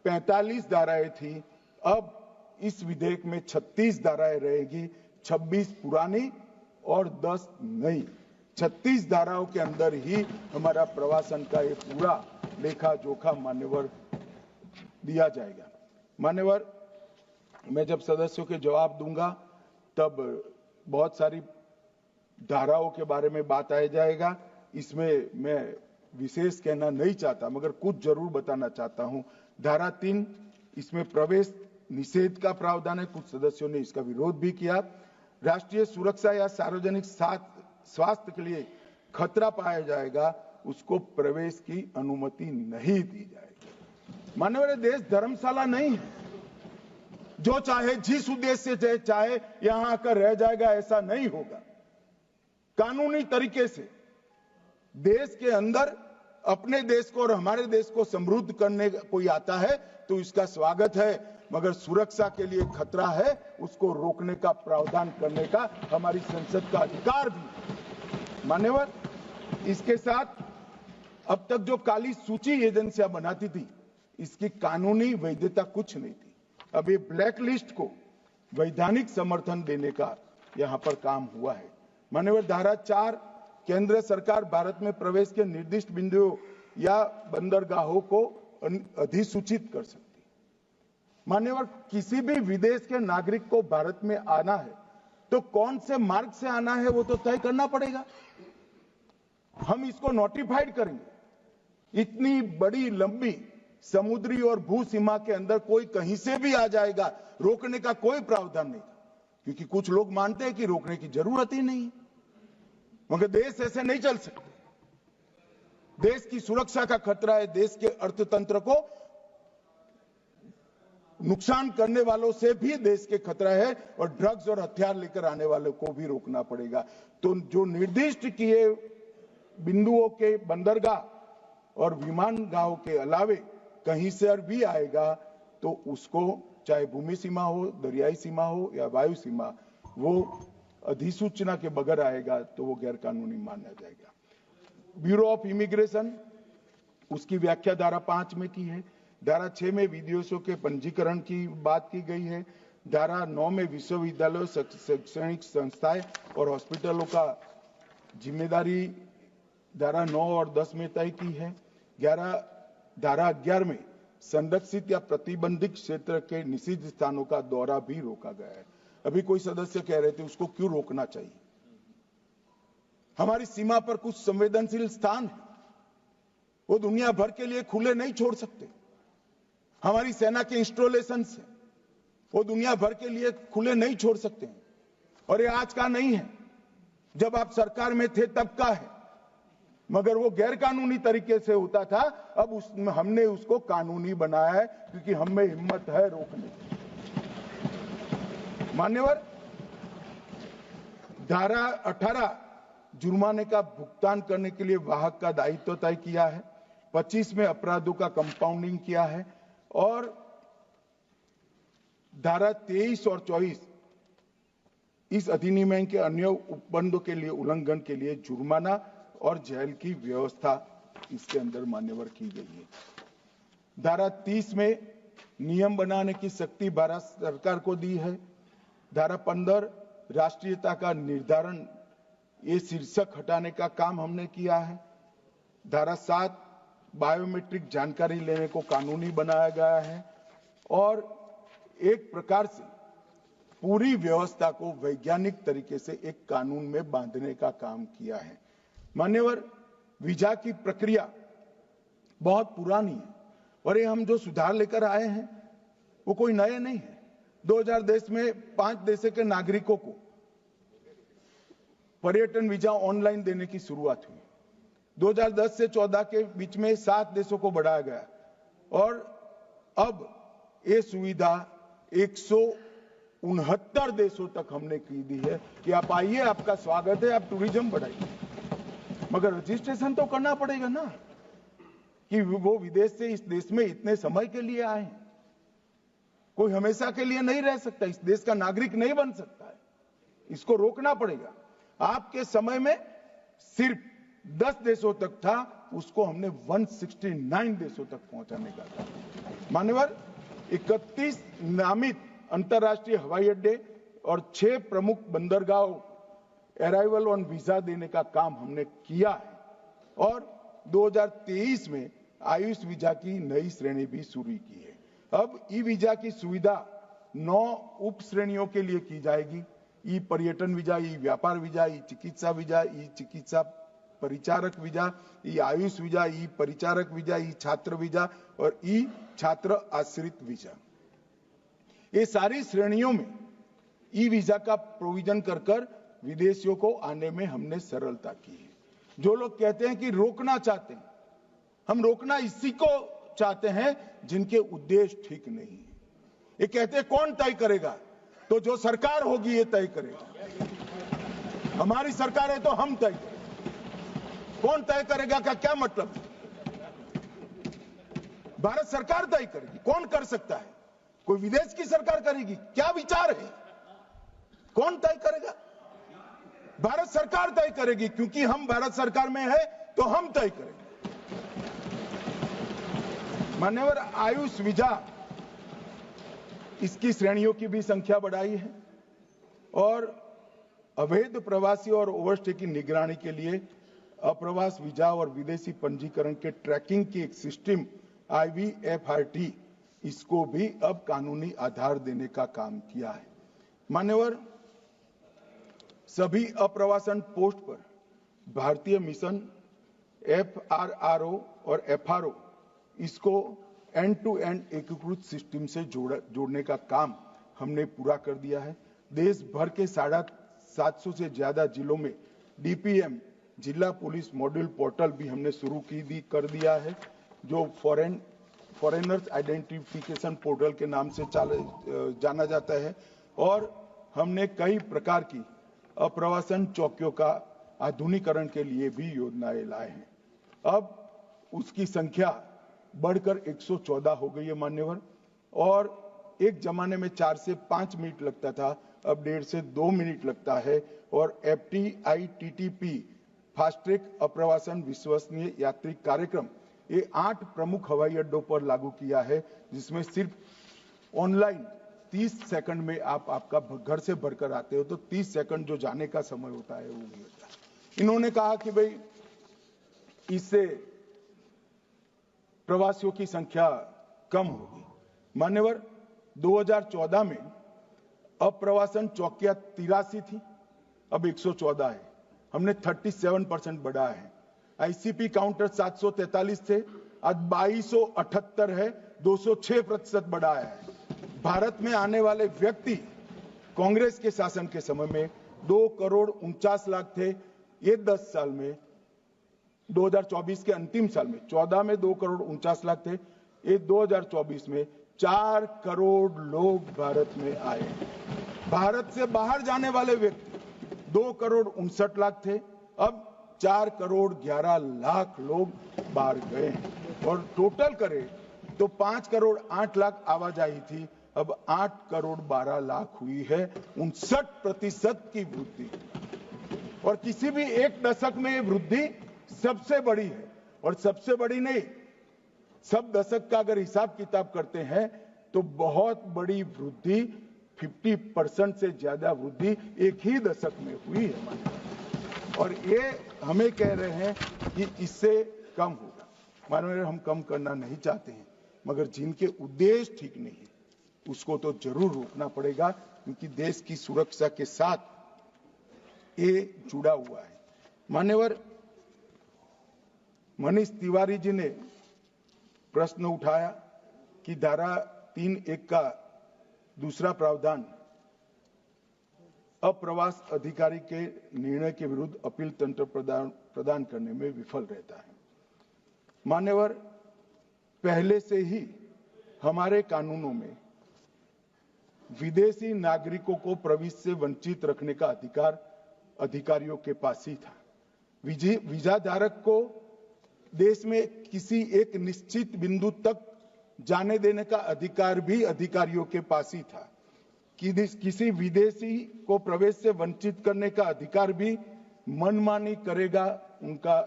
45 धाराएं थी, अब इस विधेयक में 36 धाराएं रहेगी, 26 पुरानी और 10 नई। 36 धाराओं के अंदर ही हमारा प्रवासन का ये पूरा लेखा जोखा मान्यवर दिया जाएगा। मान्यवर, मैं जब सदस्यों के जवाब दूंगा तब बहुत सारी धाराओं के बारे में बात आ जाएगा। इसमें मैं विशेष कहना नहीं चाहता, मगर कुछ जरूर बताना चाहता हूं। धारा 3, इसमें प्रवेश निषेध का प्रावधान है, कुछ सदस्यों ने इसका विरोध भी किया। राष्ट्रीय सुरक्षा या सार्वजनिक स्वास्थ्य के लिए खतरा पाया जाएगा, उसको प्रवेश की अनुमति नहीं दी जाएगी। माननीय देश धर्मशाला नहीं है, जो चाहे जिस उद्देश्य से चाहे यहां आकर रह जाएगा, ऐसा नहीं होगा। कानूनी तरीके से देश के अंदर अपने देश को और हमारे देश को समृद्ध करने कोई आता है तो इसका स्वागत है, मगर सुरक्षा के लिए खतरा है, उसको रोकने का प्रावधान करने का हमारी संसद का अधिकार भी। मान्यवर, इसके साथ अब तक जो काली सूची एजेंसियां बनाती थी, इसकी कानूनी वैधता कुछ नहीं थी। अब ये ब्लैक लिस्ट को वैधानिक समर्थन देने का यहां पर काम हुआ है। मान्यवर, धारा 4, केंद्र सरकार भारत में प्रवेश के निर्दिष्ट बिंदुओं या बंदरगाहों को अधिसूचित कर सकती है। मान्यवर, किसी भी विदेश के नागरिक को भारत में आना है तो कौन से मार्ग से आना है वो तो तय करना पड़ेगा। हम इसको नोटिफाइड करेंगे। इतनी बड़ी लंबी समुद्री और भू सीमा के अंदर कोई कहीं से भी आ जाएगा, रोकने का कोई प्रावधान नहीं, क्योंकि कुछ लोग मानते हैं कि रोकने की जरूरत ही नहीं, मगर देश ऐसे नहीं चल सकते। देश की सुरक्षा का खतरा है, देश के अर्थतंत्र को नुकसान करने वालों से भी देश के खतरा है और ड्रग्स और हथियार लेकर आने वालों को भी रोकना पड़ेगा। तो जो निर्दिष्ट किए बिंदुओं के बंदरगाह और विमानगाहों के अलावे कहीं से भी आएगा तो उसको चाहे भूमि सीमा हो, दरियाई सीमा हो या वायु सीमा, वो अधिसूचना के बगैर आएगा तो वो गैर कानूनी माना जाएगा। ब्यूरो ऑफ इमिग्रेशन, उसकी व्याख्या धारा 5 में की है। धारा 6 में विदेशियों के पंजीकरण की बात की गई है। धारा 9 में विश्वविद्यालयों, शैक्षणिक संस्थाएं और हॉस्पिटलों का जिम्मेदारी धारा 9 और 10 में तय की है। धारा 11 में संरक्षित या प्रतिबंधित क्षेत्र के निषिद्ध स्थानों का दौरा भी रोका गया है। अभी कोई सदस्य कह रहे थे उसको क्यों रोकना चाहिए। हमारी सीमा पर कुछ संवेदनशील स्थान है, वो दुनिया भर के लिए खुले नहीं छोड़ सकते। हमारी सेना के इंस्टॉलेशंस है, वो दुनिया भर के लिए खुले नहीं छोड़ सकते हैं। और ये आज का नहीं है, जब आप सरकार में थे तब का है, मगर वो गैर कानूनी तरीके से होता था। अब हमने उसको कानूनी बनाया है क्योंकि हमें हिम्मत है रोकने की। मान्यवर, धारा 18 जुर्माने का भुगतान करने के लिए वाहक का दायित्व तय किया है। 25 में अपराधों का कंपाउंडिंग किया है और धारा 23 और 24 इस अधिनियम के अन्य उपबंधों के लिए उल्लंघन के लिए जुर्माना और जेल की व्यवस्था इसके अंदर मान्यवर की गई है। धारा 30 में नियम बनाने की शक्ति भारत सरकार को दी है। धारा 15 राष्ट्रीयता का निर्धारण, ये शीर्षक हटाने का काम हमने किया है। धारा 7 बायोमेट्रिक जानकारी लेने को कानूनी बनाया गया है और एक प्रकार से पूरी व्यवस्था को वैज्ञानिक तरीके से एक कानून में बांधने का काम किया है। मान्यवर, वीजा की प्रक्रिया बहुत पुरानी है और ये हम जो सुधार लेकर आए हैं वो कोई नए नहीं है। 2010 में 5 देशों के नागरिकों को पर्यटन वीजा ऑनलाइन देने की शुरुआत हुई। 2010 से 14 के बीच में 7 देशों को बढ़ाया गया और अब ये सुविधा 169 देशों तक हमने की दी है कि आप आइए, आपका स्वागत है, आप टूरिज्म बढ़ाइए। मगर रजिस्ट्रेशन तो करना पड़ेगा ना कि वो विदेश से इस देश में इतने समय के लिए आए हैं। कोई हमेशा के लिए नहीं रह सकता, इस देश का नागरिक नहीं बन सकता है, इसको रोकना पड़ेगा। आपके समय में सिर्फ 10 देशों तक था, उसको हमने 169 देशों तक पहुंचाने का था। मान्यवर, 31 नामित अंतर्राष्ट्रीय हवाई अड्डे और 6 प्रमुख बंदरगाहों अराइवल ऑन वीजा देने का काम हमने किया है और 2023 में आयुष वीजा की नई श्रेणी भी शुरू की है। अब ई वीजा की सुविधा 9 उप श्रेणियों के लिए की जाएगी। ई पर्यटन वीजा, ई व्यापार वीजा, ई चिकित्सा वीजा, ई चिकित्सा परिचारक वीजा, ई आयुष वीजा, ई परिचारक वीजा, ई छात्र वीजा और ई छात्र आश्रित वीजा। ये सारी श्रेणियों में ई वीजा का प्रोविजन कर विदेशियों को आने में हमने सरलता की है। जो लोग कहते हैं कि रोकना चाहते हैं, हम रोकना इसी को चाहते हैं जिनके उद्देश्य ठीक नहीं है। ये कहते हैं कौन तय करेगा, तो जो सरकार होगी ये तय करेगा। हमारी सरकार है तो हम तय करेंगे। कौन तय करेगा का क्या मतलब? भारत सरकार तय करेगी। कौन कर सकता है? कोई विदेश की सरकार करेगी? क्या विचार है? कौन तय करेगा? भारत सरकार तय करेगी, क्योंकि हम भारत सरकार में है तो हम तय करेंगे। मान्यवर, आयुष वीजा, इसकी श्रेणियों की भी संख्या बढ़ाई है और अवैध प्रवासी और ओवरस्टे की निगरानी के लिए अप्रवास वीजा और विदेशी पंजीकरण के ट्रैकिंग की एक सिस्टम IVFRT, इसको भी अब कानूनी आधार देने का काम किया है। मान्यवर, सभी अप्रवासन पोस्ट पर भारतीय मिशन FRRO और FRO, इसको एंड टू एंड एकीकृत सिस्टम से जोड़ने का काम हमने पूरा कर दिया है। देश भर के 750 से ज्यादा जिलों में DPM, जिला पुलिस मॉड्यूल पोर्टल भी हमने शुरू कर दिया है, जो फॉरेनर्स आइडेंटिफिकेशन पोर्टल के नाम से जाना जाता है। और हमने कई प्रकार की अप्रवासन चौकियों का आधुनिकीकरण के लिए भी योजनाएं लाए हैं। अब उसकी संख्या बढ़कर 114 हो गई है मान्यवर, और एक जमाने में 4 से 5 मिनट लगता था, अब 1.5 से 2 मिनट लगता है। और FTITTP फास्ट ट्रैक अप्रवासन विश्वसनीय यात्री कार्यक्रम, ये 8 प्रमुख हवाई अड्डों पर लागू किया है, जिसमें सिर्फ ऑनलाइन 30 सेकंड में आप आपका घर से भरकर आते हो, तो 30 सेकंड जो जाने का समय होता है वो भी होता है। इन्होंने कहा कि भाई इससे प्रवासियों की संख्या कम होगी। मान्यवर, 2014 में अप्रवासन चौकियां 83 थी, अब 114 है। हमने 37% बढ़ा है। ICP काउंटर 743 थे, आज 2278 है, 206% बढ़ा है। भारत में आने वाले व्यक्ति कांग्रेस के शासन के समय में 2,49,00,000 थे। ये 10 साल में 2024 के अंतिम साल में 14 में 2,49,00,000 थे। ये 2024 में 4 करोड़ लोग भारत में आए। भारत से बाहर जाने वाले व्यक्ति 2,59,00,000 थे। अब 4,11,00,000 लोग बाहर गए हैं और टोटल करें तो 5,08,00,000 आवाजाही थी, अब 8,12,00,000 हुई है। 59% की वृद्धि और किसी भी एक दशक में ये वृद्धि सबसे बड़ी है। और सबसे बड़ी नहीं, सब दशक का अगर हिसाब किताब करते हैं तो बहुत बड़ी वृद्धि 50% से ज्यादा वृद्धि एक ही दशक में हुई है। और ये हमें कह रहे हैं कि इससे कम होगा। माननीय, हम कम करना नहीं चाहते हैं, मगर जिनके उद्देश्य ठीक नहीं है उसको तो जरूर रोकना पड़ेगा, क्योंकि देश की सुरक्षा के साथ ये जुड़ा हुआ है। मान्यवर मनीष तिवारी जी ने प्रश्न उठाया कि धारा 3(1) का दूसरा प्रावधान अप्रवास अधिकारी के निर्णय के विरुद्ध अपील तंत्र प्रदान करने में विफल रहता है। मान्यवर, पहले से ही हमारे कानूनों में विदेशी नागरिकों को प्रवेश से वंचित रखने का अधिकार अधिकारियों के पास ही था। वीजा धारक को देश में किसी एक निश्चित बिंदु तक जाने देने का अधिकार भी अधिकारियों के पास ही था। किसी विदेशी को प्रवेश से वंचित करने का अधिकार भी मनमानी करेगा उनका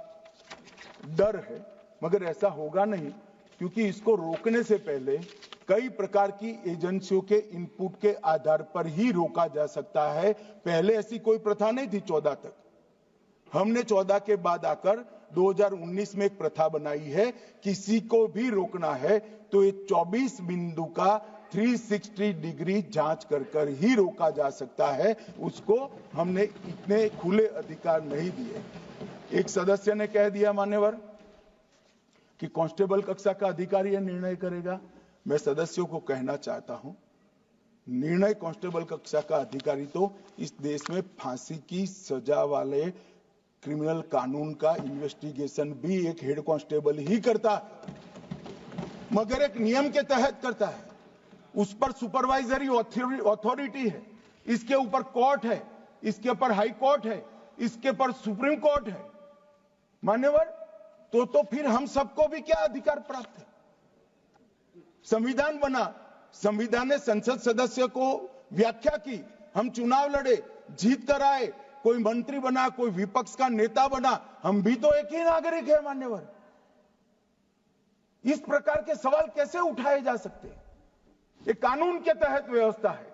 डर है, मगर ऐसा होगा नहीं, क्योंकि इसको रोकने से पहले कई प्रकार की एजेंसियों के इनपुट के आधार पर ही रोका जा सकता है। पहले ऐसी कोई प्रथा नहीं थी 14 तक। हमने 14 के बाद आकर 2019 में एक प्रथा बनाई है। किसी को भी रोकना है तो ये 24 बिंदु का 360 डिग्री जांच कर ही रोका जा सकता है। उसको हमने इतने खुले अधिकार नहीं दिए। एक सदस्य ने कह दिया मान्यवर कि कांस्टेबल कक्षा का अधिकारी यह निर्णय करेगा। मैं सदस्यों को कहना चाहता हूं, निर्णय कांस्टेबल कक्षा का अधिकारी तो इस देश में फांसी की सजा वाले क्रिमिनल कानून का इन्वेस्टिगेशन भी एक हेड कांस्टेबल ही करता है, मगर एक नियम के तहत करता है। उस पर सुपरवाइजरी अथॉरिटी है, इसके ऊपर कोर्ट है, इसके ऊपर हाई कोर्ट है, इसके ऊपर सुप्रीम कोर्ट है। मान्यवर, तो फिर हम सबको भी क्या अधिकार प्राप्त है? संविधान बना, संविधान ने संसद सदस्य को व्याख्या की, हम चुनाव लड़े, जीत कर आए, कोई मंत्री बना, कोई विपक्ष का नेता बना, हम भी तो एक ही नागरिक है। मान्यवर, इस प्रकार के सवाल कैसे उठाए जा सकते हैं? ये कानून के तहत व्यवस्था है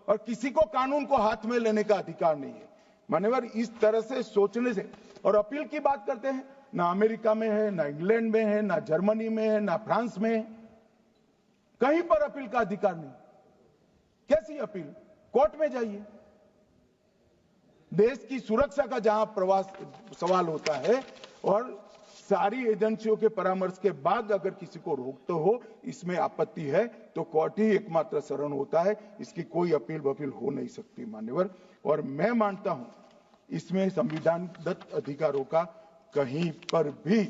और किसी को कानून को हाथ में लेने का अधिकार नहीं है। मान्यवर, इस तरह से सोचने से, और अपील की बात करते हैं, ना अमेरिका में है, ना इंग्लैंड में है, ना जर्मनी में है, ना फ्रांस में है, कहीं पर अपील का अधिकार नहीं। कैसी अपील? कोर्ट में जाइए। देश की सुरक्षा का जहां प्रवास सवाल होता है और सारी एजेंसियों के परामर्श के बाद अगर किसी को रोकते हो, इसमें आपत्ति है, तो कोर्ट ही एकमात्र शरण होता है। इसकी कोई अपील वपील हो नहीं सकती मान्यवर। और मैं मानता हूं इसमें संविधानदत्त अधिकारों का कहीं पर भी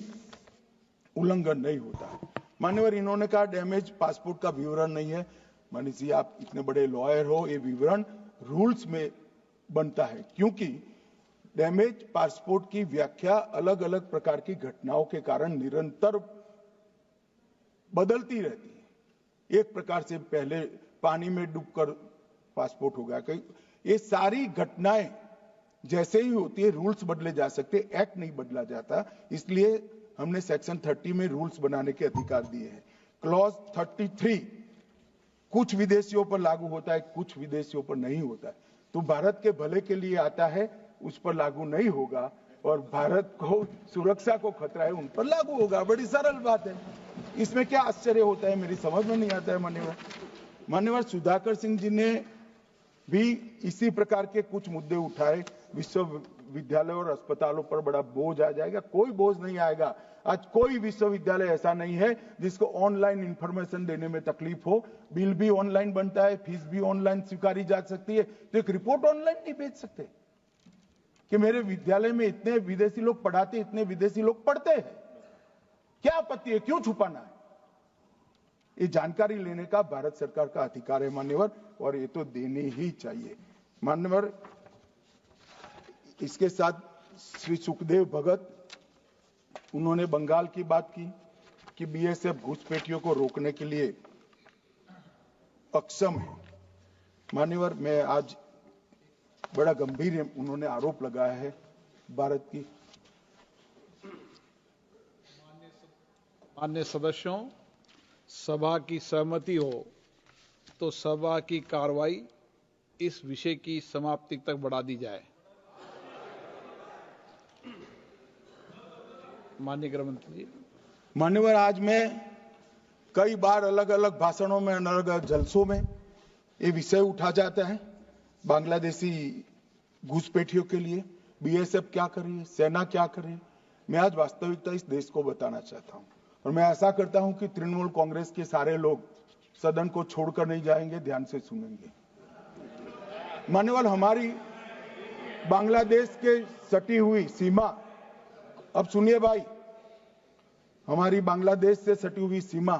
उल्लंघन नहीं होता है। मान्यवर, इन्होंने कहा डैमेज पासपोर्ट का विवरण नहीं है। मनीष जी, आप इतने बड़े लॉयर हो, ये विवरण रूल्स में बनता है, क्योंकि डैमेज पासपोर्ट की व्याख्या अलग अलग प्रकार की घटनाओं के कारण निरंतर बदलती रहती है। एक प्रकार से पहले पानी में डूबकर पासपोर्ट हो गया, ये सारी घटनाएं जैसे ही होती है रूल्स बदले जा सकते, एक्ट नहीं बदला जाता। इसलिए हमने सेक्शन 30 में रूल्स बनाने के अधिकार दिए हैं। क्लॉज 33 कुछ विदेशियों पर लागू होता है, कुछ विदेशियों पर नहीं होता है। तो भारत के भले के लिए आता है, उस पर लागू नहीं होगा, और भारत को सुरक्षा को खतरा है, उन पर लागू होगा। बड़ी सरल बात है, इसमें क्या आश्चर्य होता है? मेरी समझ में नहीं आता है। मान्यवर सुधाकर सिंह जी ने भी इसी प्रकार के कुछ मुद्दे उठाए। विश्वविद्यालय और अस्पतालों पर बड़ा बोझ आ जाएगा। कोई बोझ नहीं आएगा। आज कोई विश्वविद्यालय ऐसा नहीं है जिसको ऑनलाइन इंफॉर्मेशन देने में तकलीफ हो। बिल भी ऑनलाइन बनता है, फीस भी ऑनलाइन स्वीकारी जा सकती है, तो एक रिपोर्ट ऑनलाइन नहीं भेज सकते कि मेरे विद्यालय में इतने विदेशी लोग पढ़ाते, इतने विदेशी लोग पढ़ते हैं। क्या आपत्ति है? क्यों छुपाना है? ये जानकारी लेने का भारत सरकार का अधिकार है मान्यवर, और ये तो देनी ही चाहिए मान्यवर। इसके साथ श्री सुखदेव भगत, उन्होंने बंगाल की बात की कि बीएसएफ घुसपैठियों को रोकने के लिए अक्षम है। मान्यवर, मैं आज बड़ा गंभीर उन्होंने आरोप लगाया है भारत की। माननीय सदस्यों, सभा की सहमति हो तो सभा की कार्रवाई इस विषय की समाप्ति तक बढ़ा दी जाए। माननीय गृह मंत्री जी। मान्यवर, आज मैं कई बार अलग अलग भाषणों में, अलग अलग जलसों में ये विषय उठा जाता है, बांग्लादेशी घुसपैठियों के लिए बीएसएफ क्या कर रही है, सेना क्या कर रही है। मैं आज वास्तविकता इस देश को बताना चाहता हूं, और मैं ऐसा करता हूं कि तृणमूल कांग्रेस के सारे लोग सदन को छोड़कर नहीं जाएंगे, ध्यान से सुनेंगे। मान्यवर, हमारी बांग्लादेश के सटी हुई सीमा, अब सुनिए भाई, हमारी बांग्लादेश से सटी हुई सीमा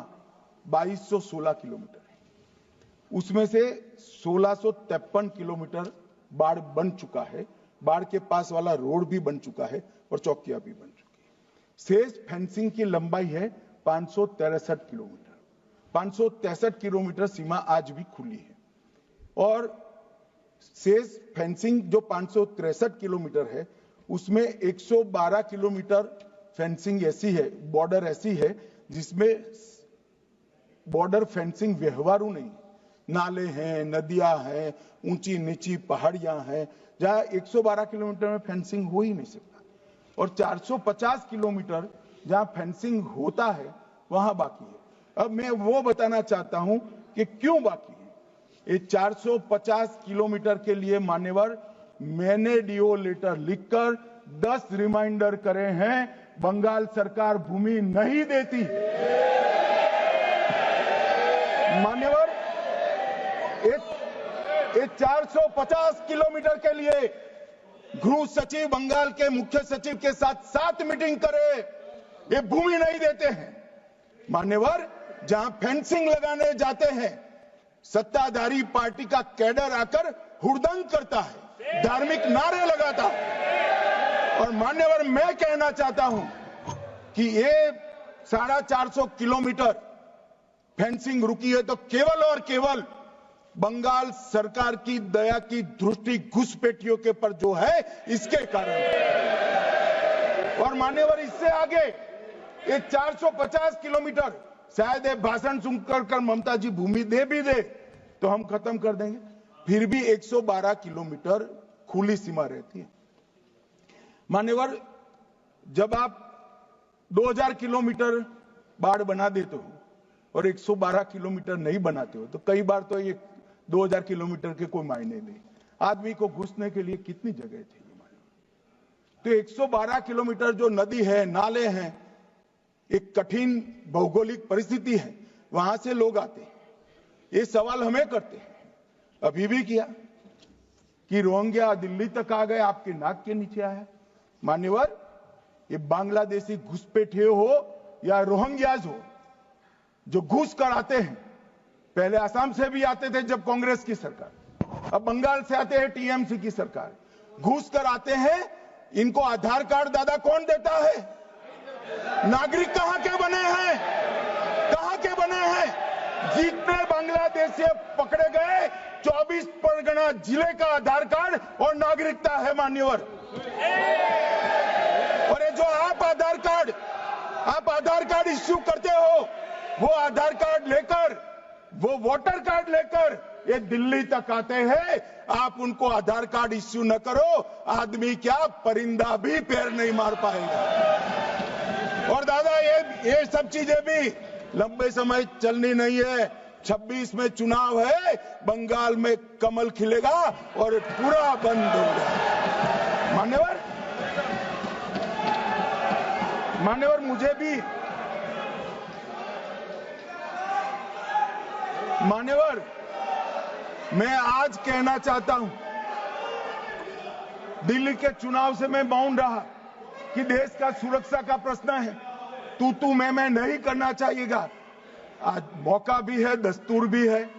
2216 किलोमीटर है। उसमें से 1653 किलोमीटर बाढ़ बन चुका है, बाढ़ के पास वाला रोड भी बन चुका है और चौकियां भी बन चुकी है। शेष फेंसिंग की लंबाई है 563 किलोमीटर। 563 किलोमीटर सीमा आज भी खुली है, और शेष फेंसिंग जो 563 किलोमीटर है उसमें 112 किलोमीटर फेंसिंग ऐसी है, बॉर्डर ऐसी है जिसमें बॉर्डर फेंसिंग व्यवहारू नहीं, नाले हैं, नदियां हैं, ऊंची नीची पहाड़ियां हैं, जहां 112 किलोमीटर में फेंसिंग हो ही नहीं सकता, और 450 किलोमीटर जहां फेंसिंग होता है वहां बाकी है। अब मैं वो बताना चाहता हूं कि क्यों बाकी है। ये 450 किलोमीटर के लिए मान्यवर, मैंने डीओ लेटर लिखकर 10 रिमाइंडर करे हैं, बंगाल सरकार भूमि नहीं देती। मान्यवर, ये 450 किलोमीटर के लिए गृह सचिव बंगाल के मुख्य सचिव के साथ 7 मीटिंग करे, ये भूमि नहीं देते हैं। मान्यवर, जहां फेंसिंग लगाने जाते हैं, सत्ताधारी पार्टी का कैडर आकर हुड़दंग करता है, धार्मिक नारे लगाता है। और मान्यवर, मैं कहना चाहता हूं कि ये 450 किलोमीटर फेंसिंग रुकी है तो केवल और केवल बंगाल सरकार की दया की दृष्टि घुसपैठियों के पर जो है इसके कारण। और मान्यवर, इससे आगे ये 450 किलोमीटर शायद ये भाषण सुनकर ममता जी भूमि दे भी दे तो हम खत्म कर देंगे, फिर भी 112 किलोमीटर खुली सीमा रहती है। मान्यवर, जब आप 2000 किलोमीटर बाढ़ बना देते हो और 112 किलोमीटर नहीं बनाते हो तो कई बार तो ये 2000 किलोमीटर के कोई मायने नहीं। आदमी को घुसने के लिए कितनी जगह चाहिए। तो 112 किलोमीटर जो नदी है, नाले हैं, एक कठिन भौगोलिक परिस्थिति है, वहां से लोग आते हैं। ये सवाल हमें करते हैं, अभी भी किया कि रोहिंग्या दिल्ली तक आ गए, आपके नाक के नीचे आया। मान्यवर, ये बांग्लादेशी घुसपैठिए हो या रोहिंग्याज हो जो घुस कर आते हैं, पहले असम से भी आते थे जब कांग्रेस की सरकार, अब बंगाल से आते हैं टीएमसी की सरकार, घुस कर आते हैं। इनको आधार कार्ड दादा कौन देता है? नागरिक कहां के बने हैं? कहां के बने हैं? जितने बांग्लादेशी पकड़े गए 24 परगना जिले का आधार कार्ड और नागरिकता है मान्यवर। और ये जो आप आधार कार्ड इश्यू करते हो, वो आधार कार्ड लेकर, वो वोटर कार्ड लेकर ये दिल्ली तक आते हैं। आप उनको आधार कार्ड इश्यू न करो, आदमी क्या परिंदा भी पैर नहीं मार पाएगा। और दादा, ये सब चीजें भी लंबे समय चलनी नहीं है। 26 में चुनाव है, बंगाल में कमल खिलेगा और पूरा बंद होगा। मान्यवर मान्यवर मैं आज कहना चाहता हूं, दिल्ली के चुनाव से मैं मौन रहा कि देश का सुरक्षा का प्रश्न है, तू मैं नहीं करना चाहिएगा। आज मौका भी है, दस्तूर भी है।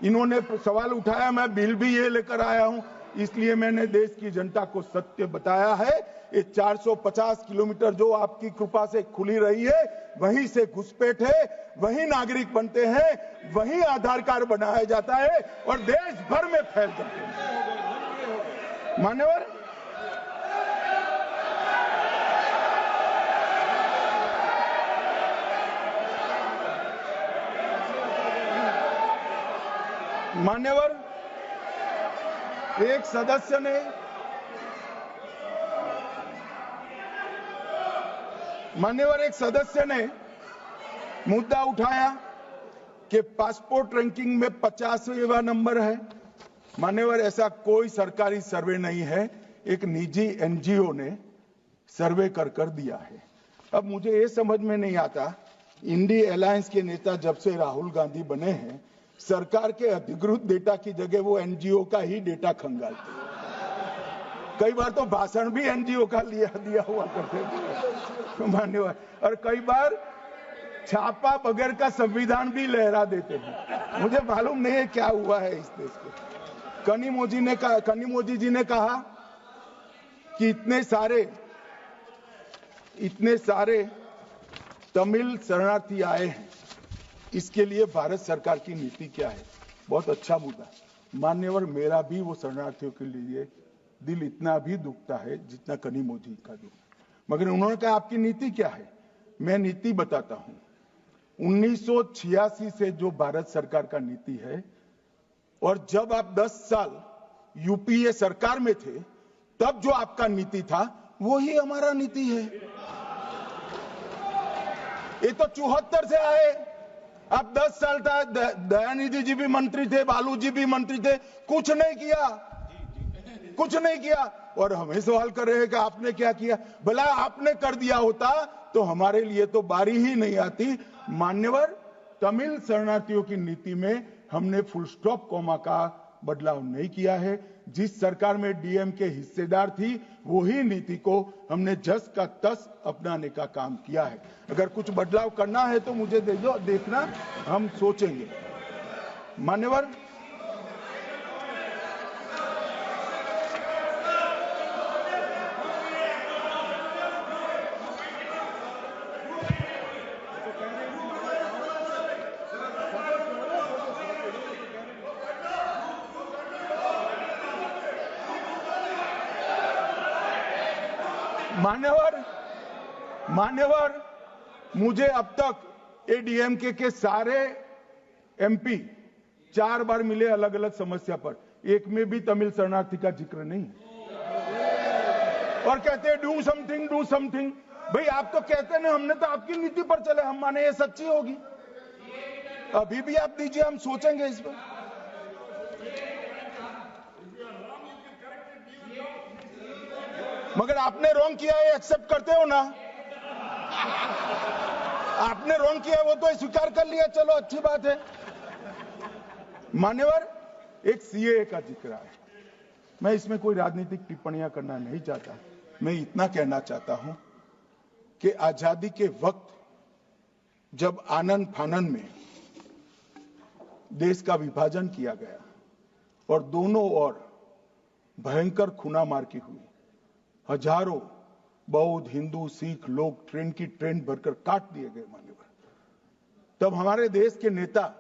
इन्होंने सवाल उठाया, मैं बिल भी ये लेकर आया हूं, इसलिए मैंने देश की जनता को सत्य बताया है। ये 450 किलोमीटर जो आपकी कृपा से खुली रही है, वहीं से घुसपैठ है, वहीं नागरिक बनते हैं, वहीं आधार कार्ड बनाया जाता है और देश भर में फैल जाते हैं। मान्यवर एक सदस्य ने मुद्दा उठाया कि पासपोर्ट रैंकिंग में 50वां नंबर है। मान्यवर, ऐसा कोई सरकारी सर्वे नहीं है, एक निजी एनजीओ ने सर्वे कर दिया है। अब मुझे ये समझ में नहीं आता, इंडी अलायंस के नेता जब से राहुल गांधी बने हैं, सरकार के अधिकृत डेटा की जगह वो एनजीओ का ही डेटा खंगालते हैं। कई बार तो भाषण भी एनजीओ का दिया हुआ करते थे मान्यवर, और कई बार छापा बगैर का संविधान भी लहरा देते हैं। मुझे मालूम नहीं है क्या हुआ है इस देश को। कनिमोझी जी ने कहा कि इतने सारे तमिल शरणार्थी आए हैं, इसके लिए भारत सरकार की नीति क्या है। बहुत अच्छा मुद्दा मान्यवर, मेरा भी वो शरणार्थियों के लिए दिल इतना भी दुखता है जितना कनिमोझी का दुख। मगर उन्होंने कहा आपकी नीति क्या है। मैं नीति बताता हूं। 1986 से जो भारत सरकार का नीति है, और जब आप 10 साल यूपीए सरकार में थे, तब जो आपका नीति था वो ही हमारा नीति है। ये तो 74 से आए, अब 10 साल था, दयानिधि जी भी मंत्री थे, बालू जी भी मंत्री थे, कुछ नहीं किया। और हमें सवाल कर रहे हैं कि आपने क्या किया। भला आपने कर दिया होता तो हमारे लिए तो बारी ही नहीं आती। मान्यवर, तमिल शरणार्थियों की नीति में हमने फुल स्टॉप कॉमा का बदलाव नहीं किया है। जिस सरकार में डीएम के हिस्सेदार थी, वही नीति को हमने जस का तस अपनाने का काम किया है। अगर कुछ बदलाव करना है तो मुझे देखना, हम सोचेंगे। मान्यवर, मुझे अब तक एडीएमके के सारे एमपी 4 बार मिले अलग अलग समस्या पर, एक में भी तमिल शरणार्थी का जिक्र नहीं। और कहते हैं डू समथिंग। भाई आप तो कहते ना, हमने तो आपकी नीति पर चले, हम माने ये सच्ची होगी। अभी भी आप दीजिए, हम सोचेंगे इस पर। मगर आपने रॉन्ग किया है, एक्सेप्ट करते हो ना। आपने रॉन्ग किया वो तो स्वीकार कर लिया, चलो अच्छी बात है। मान्यवर, एक सीएए का जिक्र है। मैं इसमें कोई राजनीतिक टिप्पणियां करना नहीं चाहता। मैं इतना कहना चाहता हूं कि आजादी के वक्त जब आनन फानन में देश का विभाजन किया गया और दोनों ओर भयंकर खूनामार की हुई, हजारों बौद्ध, हिंदू, सिख लोग ट्रेन भरकर काट दिए गए मान्यवर, तब हमारे देश के नेता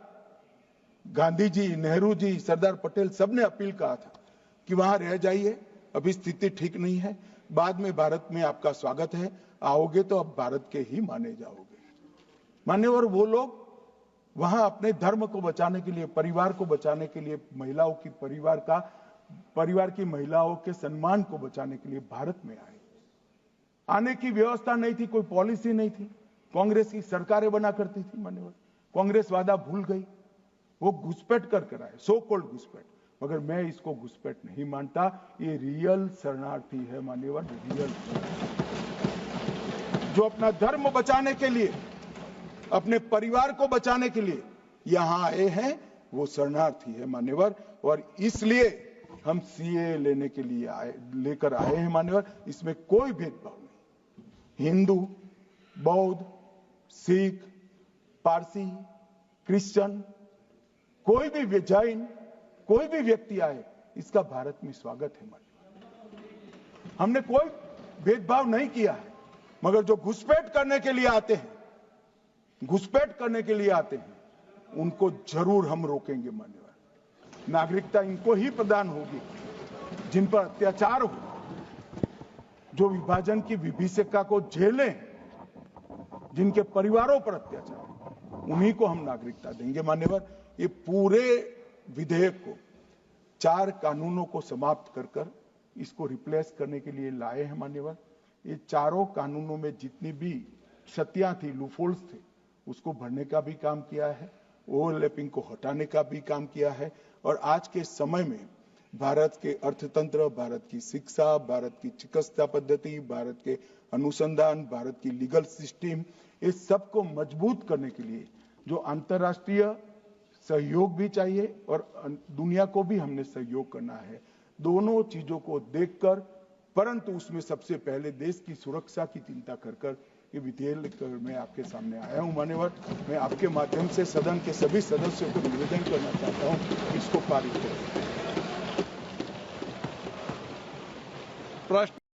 गांधी जी, नेहरू जी, सरदार पटेल सबने अपील कहा था कि वहां रह जाइए, अभी स्थिति ठीक नहीं है, बाद में भारत में आपका स्वागत है, आओगे तो अब भारत के ही माने जाओगे। मान्यवर, वो लोग वहां अपने धर्म को बचाने के लिए, परिवार को बचाने के लिए, महिलाओं की परिवार की महिलाओं के सम्मान को बचाने के लिए भारत में आए। आने की व्यवस्था नहीं थी, कोई पॉलिसी नहीं थी, कांग्रेस की सरकारें बना करती थी। मान्यवर, कांग्रेस वादा भूल गई, वो घुसपैठ कर आए, सो कॉल्ड घुसपैठ। मगर मैं इसको घुसपैठ नहीं मानता। ये रियल शरणार्थी है मान्यवर, रियल जो अपना धर्म बचाने के लिए, अपने परिवार को बचाने के लिए यहां आए हैं, वो शरणार्थी है मान्यवर। और इसलिए हम सीए लेने के लिए लेकर आए हैं मान्यवर। इसमें कोई भेदभाव नहीं। हिंदू, बौद्ध, सिख, पारसी, क्रिश्चियन, कोई भी जैन, कोई भी व्यक्ति आए, इसका भारत में स्वागत है मान्यवर। हमने कोई भेदभाव नहीं किया है। मगर जो घुसपैठ करने के लिए आते हैं, घुसपैठ करने के लिए आते हैं, उनको जरूर हम रोकेंगे मान्यवर। नागरिकता इनको ही प्रदान होगी जिन पर अत्याचार हो, जो विभाजन की विभीषिका को झेलें, जिनके परिवारों पर अत्याचार, उन्हीं को हम नागरिकता देंगे मान्यवर। ये पूरे विधेयक को 4 कानूनों को समाप्त कर इसको रिप्लेस करने के लिए लाए हैं मान्यवर। ये चारों कानूनों में जितनी भी क्षतियां थी, लूफोल्स थे, उसको भरने का भी काम किया है, ओवरलैपिंग को हटाने का भी काम किया है। और आज के समय में भारत के अर्थतंत्र, भारत की शिक्षा, भारत की चिकित्सा पद्धति, भारत के अनुसंधान, भारत की लीगल सिस्टम, इस सब को मजबूत करने के लिए जो अंतर्राष्ट्रीय सहयोग भी चाहिए और दुनिया को भी हमने सहयोग करना है। दोनों चीजों को देखकर, परंतु उसमें सबसे पहले देश की सुरक्षा की चिंता कर ये विधेयक लेकर मैं आपके सामने आया हूं मान्यवर। मैं आपके माध्यम से सदन के सभी सदस्यों को निवेदन करना चाहता हूं, इसको पारित करें। प्रश्न